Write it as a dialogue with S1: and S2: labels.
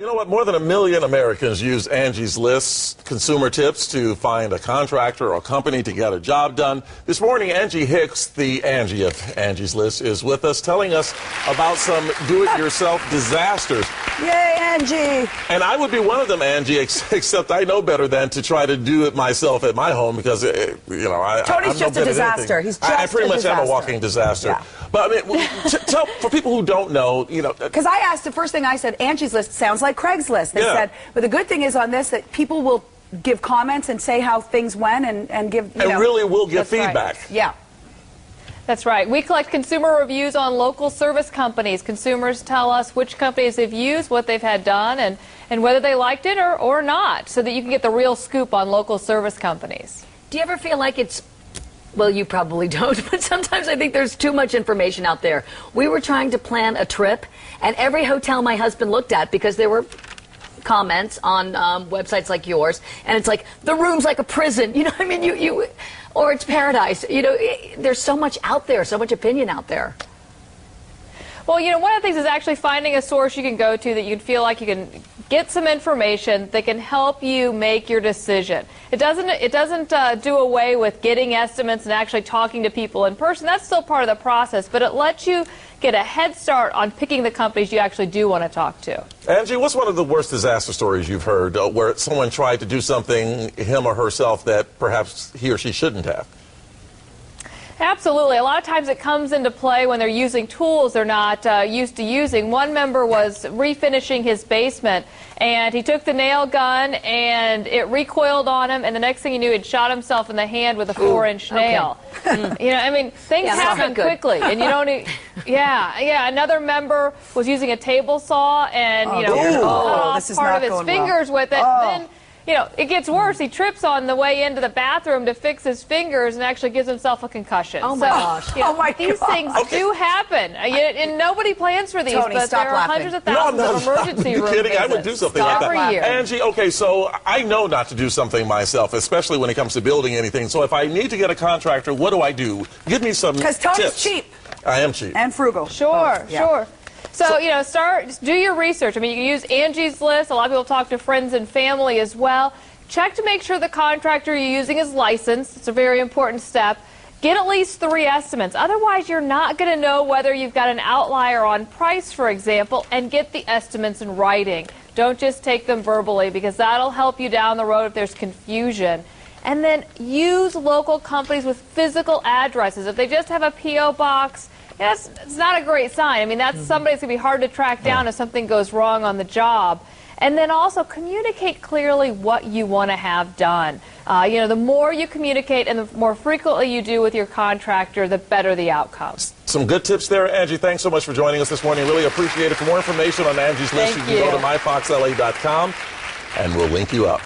S1: You know what? More than 1 million Americans use Angie's List consumer tips to find a contractor or company to get a job done. This morning, Angie Hicks, the Angie of Angie's List, is with us telling us about some do-it-yourself disasters.
S2: Yay, Angie!
S1: And I would be one of them, Angie, except I know better than to try to do it myself at my home because,
S2: Tony's just a disaster. He's just
S1: I pretty much
S2: disaster.
S1: am a walking disaster.
S2: Yeah.
S1: But I mean, tell, for people who don't know,
S2: Because I asked, the first thing I said, Angie's List sounds like Craigslist. They said, but the good thing is on this that people will give comments and say how things went and give,
S1: and really will give feedback.
S2: Right. Yeah.
S3: That's right. We collect consumer reviews on local service companies. Consumers tell us which companies they've used, what they've had done, and whether they liked it or not, so that you can get the real scoop on local service companies.
S4: Do you ever feel like it's, well, you probably don't, but sometimes I think there's too much information out there. We were trying to plan a trip, and every hotel my husband looked at, because there were comments on websites like yours, and it's like, the room's like a prison, you know what I mean? Or it's paradise. There's so much out there, so much opinion out there.
S3: Well, one of the things is actually finding a source you can go to that you can feel like you can get some information that can help you make your decision. It doesn't do away with getting estimates and actually talking to people in person. That's still part of the process, but it lets you get a head start on picking the companies you actually do want to talk to.
S1: Angie, what's one of the worst disaster stories you've heard where someone tried to do something, him or herself, that perhaps he or she shouldn't have?
S3: Absolutely. A lot of times it comes into play when they're using tools they're not used to using. One member was refinishing his basement, and he took the nail gun, and it recoiled on him, and the next thing he knew, he'd shot himself in the hand with a 4-inch nail. I mean, things happen quickly, and you don't. Another member was using a table saw, and cut off part of his fingers with it. Then, it gets worse. He trips on the way into the bathroom to fix his fingers and actually gives himself a concussion.
S4: Oh, my gosh.
S3: These things do happen. And nobody plans for these,
S2: Tony,
S3: but there are hundreds of thousands of emergency room visits.
S1: I would do something like that.
S3: Every year.
S1: Angie, okay, so I know not to do something myself, especially when it comes to building anything. So if I need to get a contractor, what do I do? Give me some tips.
S2: Because Tony's cheap.
S1: I am cheap.
S2: And frugal.
S3: Sure. So, do your research. I mean, you can use Angie's List. A lot of people talk to friends and family as well. Check to make sure the contractor you're using is licensed. It's a very important step. Get at least 3 estimates. Otherwise, you're not going to know whether you've got an outlier on price, for example, and get the estimates in writing. Don't just take them verbally, because that'll help you down the road if there's confusion. And then use local companies with physical addresses. If they just have a P.O. box, it's not a great sign. I mean, that's somebody that's going to be hard to track down if something goes wrong on the job. And then also communicate clearly what you want to have done. The more you communicate and the more frequently you do with your contractor, the better the outcome.
S1: Some good tips there, Angie. Thanks so much for joining us this morning. Really appreciate it. For more information on Angie's List, you can go to myfoxla.com, and we'll link you up.